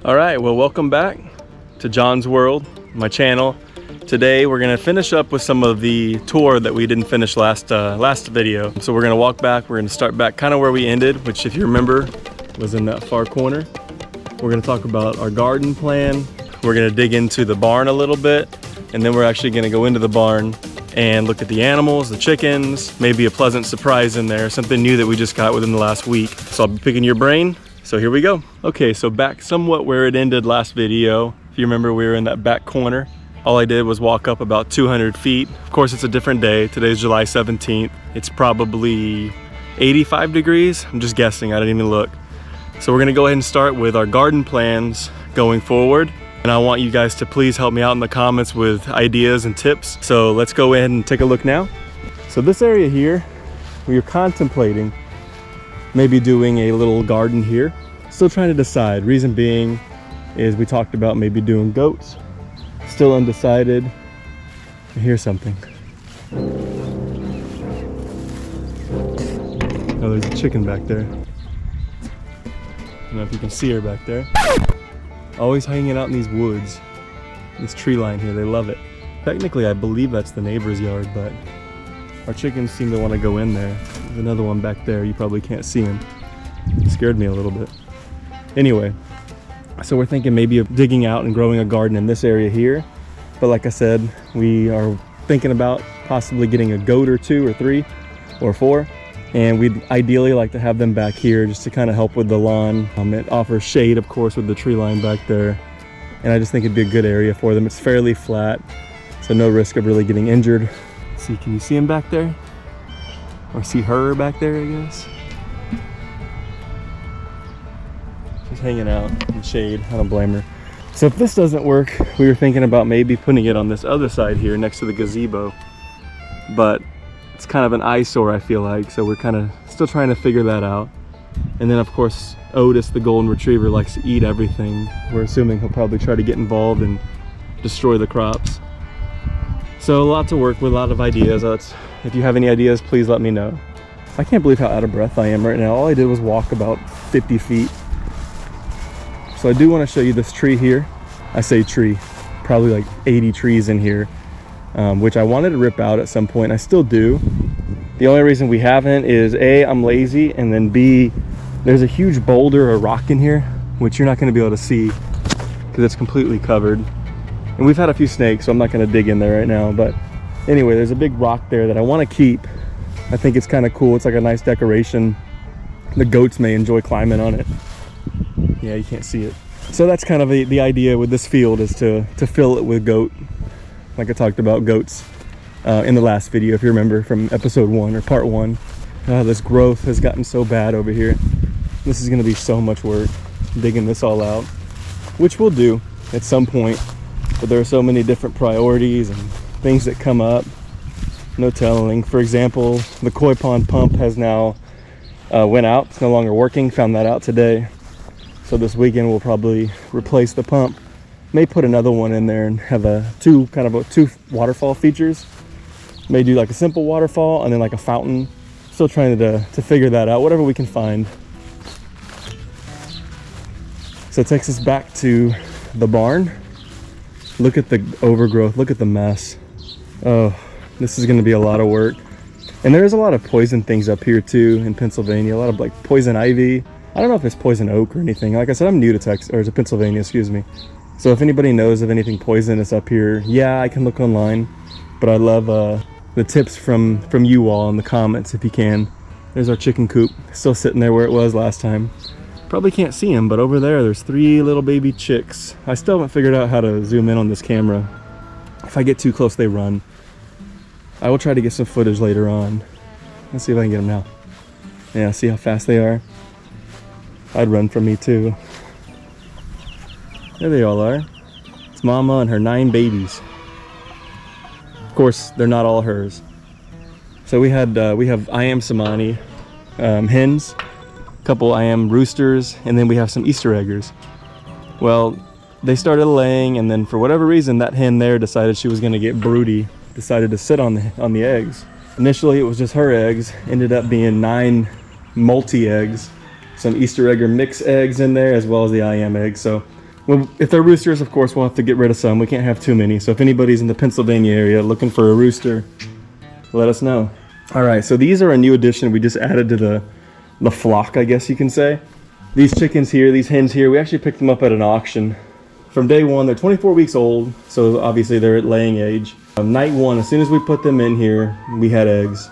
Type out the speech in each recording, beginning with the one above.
All right, well, welcome back to John's World, my channel. Today we're gonna finish up with some of the tour that we didn't finish last video. So we're gonna walk back, we're gonna start back kind of where we ended, which if you remember was in that far corner. We're gonna talk about our garden plan. We're gonna dig into the barn a little bit, and then we're actually gonna go into the barn and look at the animals, the chickens, maybe a pleasant surprise in there, something new that we just got within the last week. So I'll be picking your brain. So here we go. Okay, so back somewhat where it ended last video. If you remember, we were in that back corner. All I did was walk up about 200 feet. Of course, it's a different day. Today's July 17th. It's probably 85 degrees. I'm just guessing, I didn't even look. So we're gonna go ahead and start with our garden plans going forward. And I want you guys to please help me out in the comments with ideas and tips. So let's go ahead and take a look now. So this area here, we are contemplating maybe doing a little garden here. Still trying to decide. Reason being is we talked about maybe doing goats. Still undecided. Here's something. Oh, there's a chicken back there. I don't know if you can see her back there. Always hanging out in these woods. This tree line here, they love it. Technically, I believe that's the neighbor's yard, but our chickens seem to want to go in there. There's another one back there, you probably can't see him. It scared me a little bit. Anyway, so we're thinking maybe of digging out and growing a garden in this area here. But like I said, we are thinking about possibly getting a goat or 2 or 3 or 4. And we'd ideally like to have them back here just to kind of help with the lawn. It offers shade, of course, with the tree line back there. And I just think it'd be a good area for them. It's fairly flat, so no risk of really getting injured. See, can you see him back there? Or see her back there, I guess? She's hanging out in the shade. I don't blame her. So if this doesn't work, we were thinking about maybe putting it on this other side here next to the gazebo. But it's kind of an eyesore, I feel like, so we're kind of still trying to figure that out. And then of course, Otis, the golden retriever, likes to eat everything. We're assuming he'll probably try to get involved and destroy the crops. So a lot to work with, a lot of ideas. If you have any ideas, please let me know. I can't believe how out of breath I am right now. All I did was walk about 50 feet. So I do want to show you this tree here. I say tree, probably like 80 trees in here, which I wanted to rip out at some point. I still do. The only reason we haven't is A, I'm lazy, and then B, there's a huge boulder or rock in here, which you're not going to be able to see because it's completely covered. And we've had a few snakes, so I'm not going to dig in there right now. But anyway, there's a big rock there that I want to keep. I think it's kind of cool. It's like a nice decoration. The goats may enjoy climbing on it. Yeah, you can't see it. So that's kind of the idea with this field, is to fill it with goat. Like I talked about goats in the last video, if you remember from episode 1 or part 1. This growth has gotten so bad over here. This is going to be so much work digging this all out, which we'll do at some point. But there are so many different priorities and things that come up. No telling. For example, the koi pond pump has now went out. It's no longer working. Found that out today. So this weekend we'll probably replace the pump. May put another one in there and have two waterfall features. May do like a simple waterfall and then like a fountain. Still trying to figure that out. Whatever we can find. So it takes us back to the barn. Look at the overgrowth, look at the mess. Oh, this is gonna be a lot of work. And there's a lot of poison things up here too in Pennsylvania, a lot of like poison ivy. I don't know if it's poison oak or anything. Like I said, I'm new to Texas, or to Pennsylvania, excuse me. So if anybody knows of anything poisonous up here, yeah, I can look online. But I love the tips from you all in the comments if you can. There's our chicken coop, still sitting there where it was last time. Probably can't see them, but over there's 3 little baby chicks. I still haven't figured out how to zoom in on this camera. If I get too close, they run. I will try to get some footage later on. Let's see if I can get them now. Yeah, see how fast they are? I'd run from me too. There they all are. It's Mama and her 9 babies. Of course, they're not all hers. So we have I am Samani hens. Couple I am roosters, and then we have some Easter eggers. Well, they started laying, and then for whatever reason that hen there decided she was going to get broody, decided to sit on the eggs. Initially it was just her eggs, ended up being 9 multi eggs, some Easter egger mix eggs in there, as well as the I am eggs. So Well, if they're roosters, of course, we'll have to get rid of some. We can't have too many. So if anybody's in the Pennsylvania area looking for a rooster, let us know. All right, so these are a new addition we just added to the flock, I guess you can say. These chickens here, these hens here, we actually picked them up at an auction. From day one, they're 24 weeks old, so obviously they're at laying age. Night one, as soon as we put them in here, we had eggs.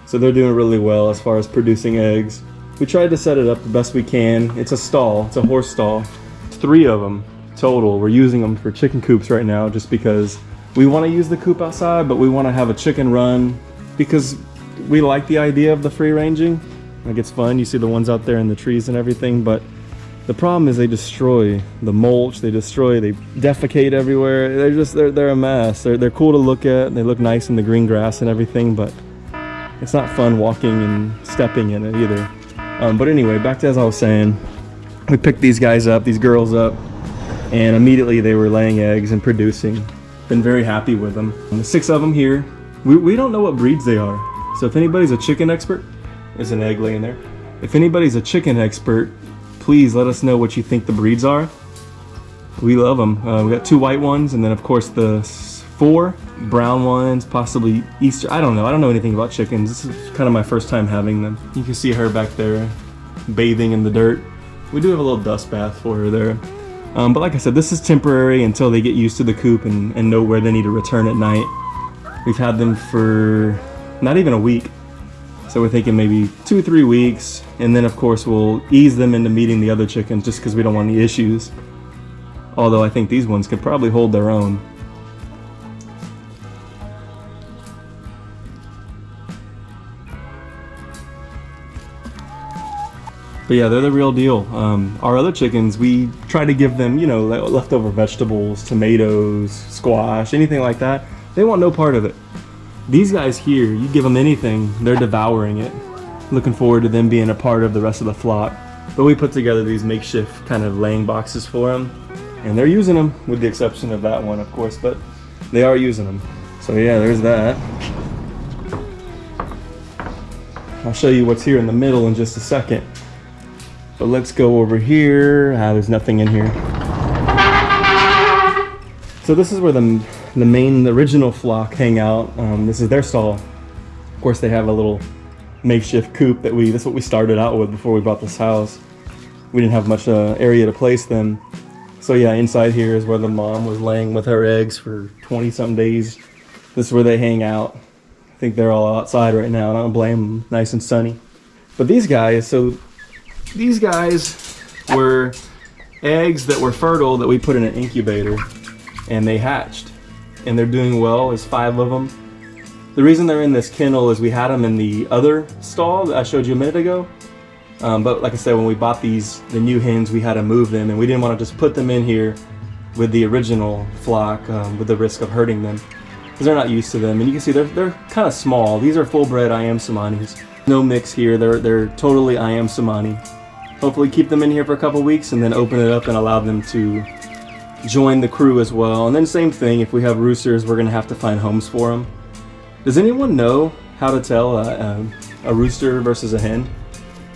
So they're doing really well as far as producing eggs. We tried to set it up the best we can. It's a stall, it's a horse stall. 3 of them total. We're using them for chicken coops right now just because we want to use the coop outside, but we want to have a chicken run because we like the idea of the free ranging. Like, it's fun. You see the ones out there in the trees and everything, but the problem is they destroy the mulch, they defecate everywhere. They're a mess. They're cool to look at, they look nice in the green grass and everything, but it's not fun walking and stepping in it either. But anyway, back to as I was saying, we picked these guys up, these girls up, and immediately they were laying eggs and producing. Been very happy with them. And the 6 of them here, we don't know what breeds they are. So if anybody's a chicken expert, there's an egg laying there. If anybody's a chicken expert, please let us know what you think the breeds are. We love them. We got 2 white ones, and then of course the 4 brown ones, possibly Easter. I don't know anything about chickens. This is kind of my first time having them. You can see her back there bathing in the dirt. We do have a little dust bath for her there. But like I said, this is temporary until they get used to the coop and know where they need to return at night. We've had them for not even a week. So we're thinking maybe 2-3 weeks, and then of course we'll ease them into meeting the other chickens just because we don't want any issues. Although I think these ones could probably hold their own. But yeah, they're the real deal. Our other chickens, we try to give them, leftover vegetables, tomatoes, squash, anything like that. They want no part of it. These guys here, you give them anything, they're devouring it. Looking forward to them being a part of the rest of the flock. But we put together these makeshift kind of laying boxes for them, and they're using them, with the exception of that one, of course, but they are using them. So yeah, there's that. I'll show you what's here in the middle in just a second. But let's go over here. There's nothing in here. So this is where the original flock hang out. This is their stall. Of course, they have a little makeshift coop that's what we started out with before we bought this house. We didn't have much area to place them. So yeah, inside here is where the mom was laying with her eggs for 20-something days. This is where they hang out. I think they're all outside right now. I don't blame them. Nice and sunny. But these guys were eggs that were fertile that we put in an incubator, and they hatched. And they're doing well. There's 5 of them. The reason they're in this kennel is we had them in the other stall that I showed you a minute ago. But like I said, when we bought the new hens, we had to move them, and we didn't want to just put them in here with the original flock with the risk of hurting them, because they're not used to them. And you can see they're kind of small. These are full-bred IM Somanis. No mix here. They're totally IM Somani. Hopefully keep them in here for a couple weeks and then open it up and allow them to join the crew as well. And then same thing, if we have roosters, we're gonna have to find homes for them. Does anyone know how to tell a rooster versus a hen?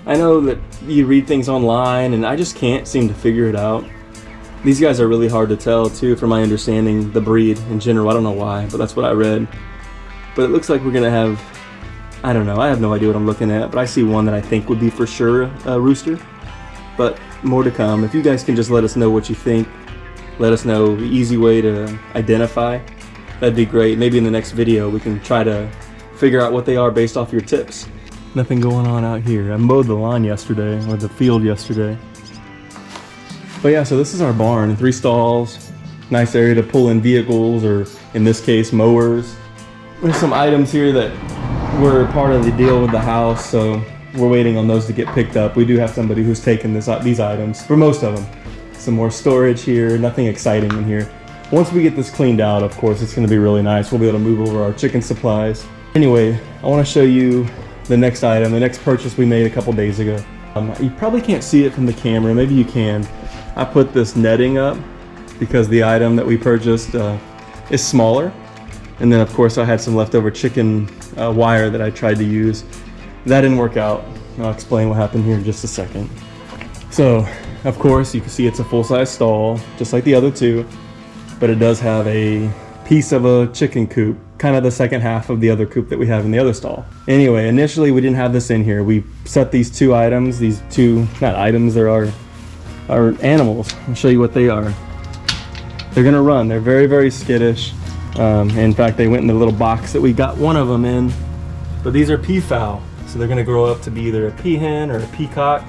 I know that you read things online, and I just can't seem to figure it out. These guys are really hard to tell too, from my understanding, the breed in general. I don't know why, but that's what I read. But it looks like we're gonna have, I don't know, I have no idea what I'm looking at, but I see one that I think would be for sure a rooster. But more to come. If you guys can just let us know what you think, let us know the easy way to identify, that'd be great. Maybe in the next video we can try to figure out what they are based off your tips. Nothing going on out here. I mowed the lawn yesterday, or the field yesterday. But yeah, so this is our barn. 3 stalls, nice area to pull in vehicles, or in this case, mowers. There's some items here that were part of the deal with the house, so we're waiting on those to get picked up. We do have somebody who's taken these items, for most of them. Some more storage here, nothing exciting in here. Once we get this cleaned out, of course, it's gonna be really nice. We'll be able to move over our chicken supplies. Anyway, I wanna show you the next item, the next purchase we made a couple days ago. You probably can't see it from the camera, maybe you can. I put this netting up because the item that we purchased is smaller. And then of course I had some leftover chicken wire that I tried to use. That didn't work out. I'll explain what happened here in just a second. So Of course, you can see it's a full-size stall, just like the other two, but it does have a piece of a chicken coop, kind of the second half of the other coop that we have in the other stall. Anyway, initially we didn't have this in here. We set these two items, not items, they're our animals. I'll show you what they are. They're gonna run. They're very, very skittish. In fact, they went in the little box that we got one of them in. But these are peafowl, so they're gonna grow up to be either a peahen or a peacock.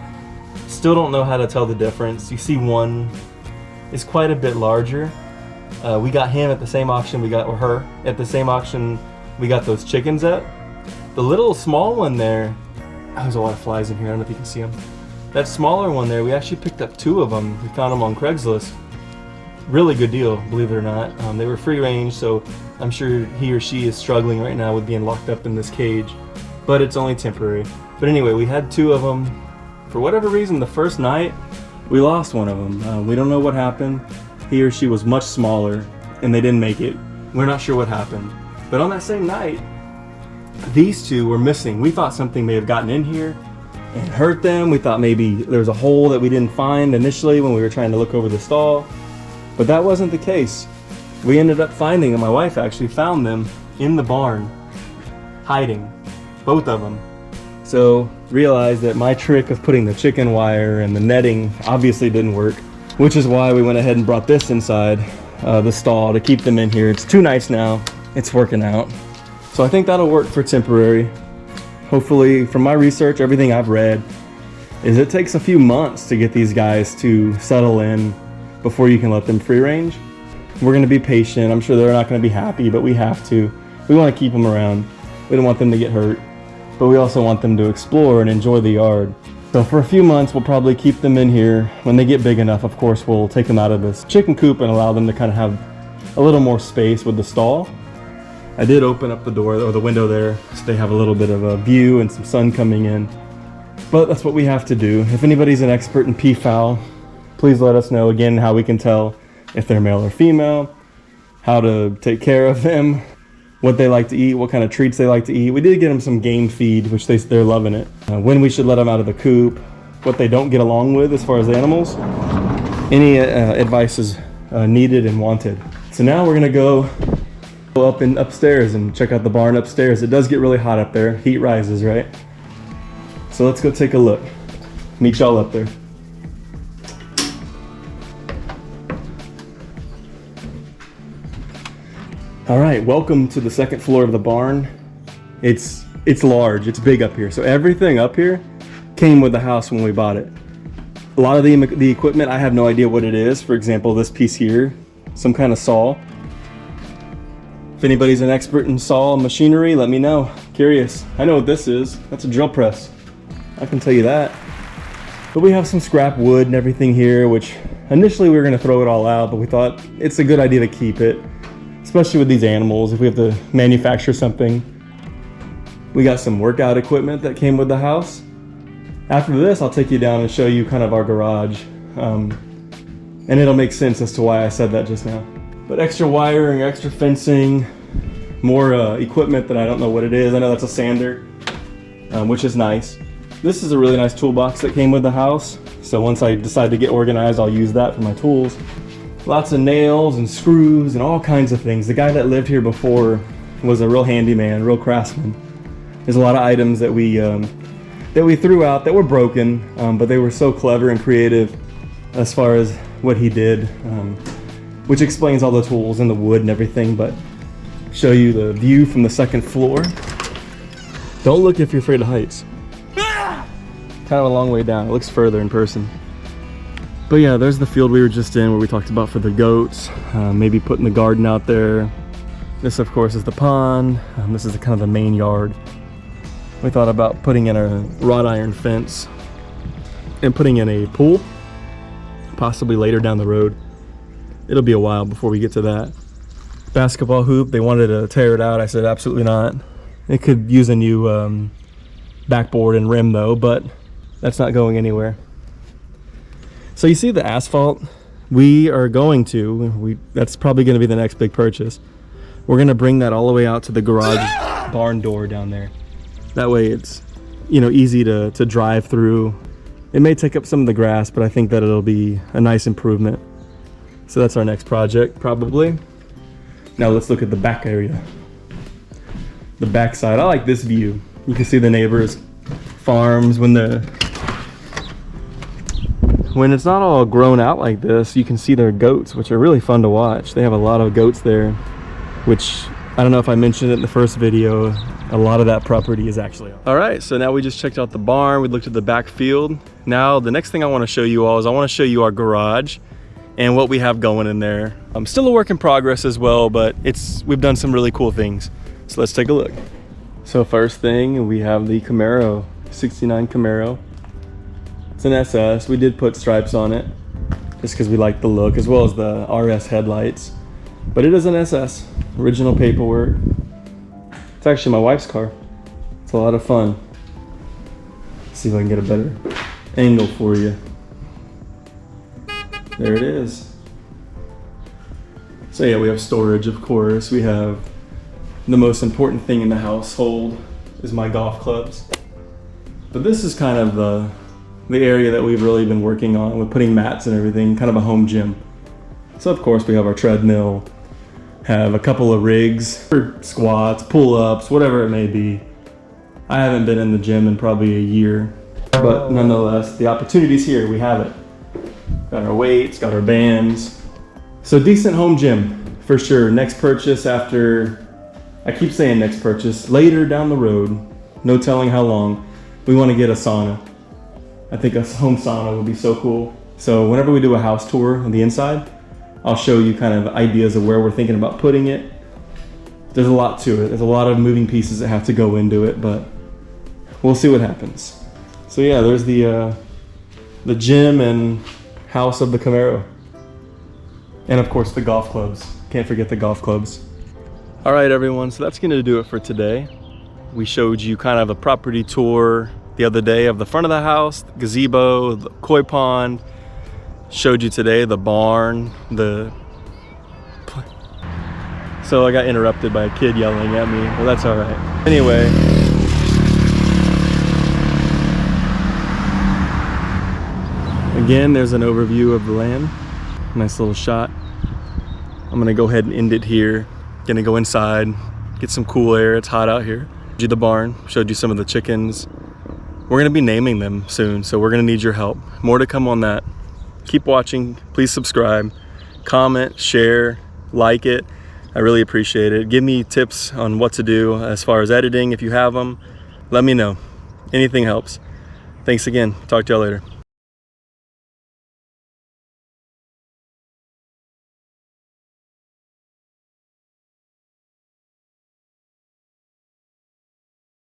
Still don't know how to tell the difference. You see one is quite a bit larger. We got him at the same auction or her at the same auction we got those chickens at. The little small one there, there's a lot of flies in here, I don't know if you can see them. That smaller one there, we actually picked up 2 of them. We found them on Craigslist. Really good deal, believe it or not. They were free range, so I'm sure he or she is struggling right now with being locked up in this cage, but it's only temporary. But anyway, we had 2 of them. For whatever reason, the first night, we lost one of them. We don't know what happened. He or she was much smaller, and they didn't make it. We're not sure what happened. But on that same night, these 2 were missing. We thought something may have gotten in here and hurt them. We thought maybe there was a hole that we didn't find initially when we were trying to look over the stall. But that wasn't the case. We ended up finding them. My wife actually found them in the barn, hiding, both of them. So realized that my trick of putting the chicken wire and the netting obviously didn't work, which is why we went ahead and brought this inside the stall to keep them in here. It's 2 nights now. It's working out. So I think that'll work for temporary. Hopefully, from my research, everything I've read is it takes a few months to get these guys to settle in before you can let them free range. We're going to be patient. I'm sure they're not going to be happy, but we have to. We want to keep them around. We don't want them to get hurt, but we also want them to explore and enjoy the yard. So for a few months, we'll probably keep them in here. When they get big enough, of course, we'll take them out of this chicken coop and allow them to kind of have a little more space with the stall. I did open up the door or the window there so they have a little bit of a view and some sun coming in. But that's what we have to do. If anybody's an expert in peafowl, please let us know again how we can tell if they're male or female, how to take care of them, what they like to eat, what kind of treats they like to eat. We did get them some game feed, which they're loving it. When we should let them out of the coop, what they don't get along with as far as animals. Any advice is needed and wanted. So now we're gonna go up and upstairs and check out the barn upstairs. It does get really hot up there. Heat rises, right? So let's go take a look. Meet y'all up there. All right, welcome to the second floor of the barn. It's large, it's big up here. So everything up here came with the house when we bought it. A lot of the equipment, I have no idea what it is. For example, this piece here, some kind of saw. If anybody's an expert in saw machinery, let me know. Curious. I know what this is. That's a drill press. I can tell you that. But we have some scrap wood and everything here, which initially we were gonna throw it all out, but we thought it's a good idea to keep it, especially with these animals. If we have to manufacture something. We got some workout equipment that came with the house. After this, I'll take you down and show you kind of our garage. And it'll make sense as to why I said that just now. But extra wiring, extra fencing, more equipment that I don't know what it is. I know that's a sander, which is nice. This is a really nice toolbox that came with the house. So once I decide to get organized, I'll use that for my tools. Lots of nails and screws and all kinds of things. The guy that lived here before was a real handyman, real craftsman. There's a lot of items that we threw out that were broken, but they were so clever and creative as far as what he did, which explains all the tools and the wood and everything. But show you the view from the second floor. Don't look if you're afraid of heights. Kind of a long way down. It looks further in person. But yeah, there's the field we were just in where we talked about for the goats, maybe putting the garden out there. This of course is the pond. This is kind of the main yard. We thought about putting in a wrought iron fence and putting in a pool, possibly later down the road. It'll be a while before we get to that. Basketball hoop, they wanted to tear it out. I said absolutely not. It could use a new backboard and rim though, but that's not going anywhere. So you see the asphalt, we are going to, that's probably going to be the next big purchase. We're going to bring that all the way out to the garage barn door down there. That way it's, easy to drive through It may take up some of the grass, but I think that it'll be a nice improvement. So that's our next project, probably. Now let's look at the back area. The back side, I like this view. You can see the neighbors' farms when it's not all grown out like this. You can see their goats, which are really fun to watch. They have a lot of goats there, which I don't know if I mentioned it in the first video. A lot of that property is actually ours. All right, so now we just checked out the barn. We looked at the back field. Now the next thing I want to show you all is I want to show you our garage and what we have going in there. I'm still a work in progress as well, but we've done some really cool things. So let's take a look. So first thing, we have the Camaro, 69 Camaro. It's an SS. We did put stripes on it just because we like the look, as well as the RS headlights. But it is an SS, original paperwork. It's actually my wife's car. It's a lot of fun. Let's see if I can get a better angle for you. There it is. So yeah, we have storage, of course. We have the most important thing in the household is my golf clubs. But this is kind of the area that we've really been working on with putting mats and everything, kind of a home gym. So of course we have our treadmill, have a couple of rigs for squats, pull-ups, whatever it may be. I haven't been in the gym in probably a year, but nonetheless, the opportunity's here, we have it. Got our weights, got our bands. So decent home gym, for sure. Next purchase after, I keep saying next purchase, later down the road, no telling how long, we want to get a sauna. I think a home sauna would be so cool. So whenever we do a house tour on the inside, I'll show you kind of ideas of where we're thinking about putting it. There's a lot to it. There's a lot of moving pieces that have to go into it, but we'll see what happens. So yeah, there's the gym and house of the Camaro. And of course the golf clubs. Can't forget the golf clubs. All right, everyone, so that's gonna do it for today. We showed you kind of a property tour the other day of the front of the house, the gazebo, the koi pond. Showed you today the barn, so I got interrupted by a kid yelling at me. Well, that's all right. Anyway, again, there's an overview of the land. Nice little shot. I'm gonna go ahead and end it here. Gonna go inside, get some cool air. It's hot out here. Showed you the barn, showed you some of the chickens. We're gonna be naming them soon, so we're gonna need your help. More to come on that. Keep watching, please subscribe, comment, share, like it. I really appreciate it. Give me tips on what to do as far as editing. If you have them, let me know. Anything helps. Thanks again. Talk to y'all later.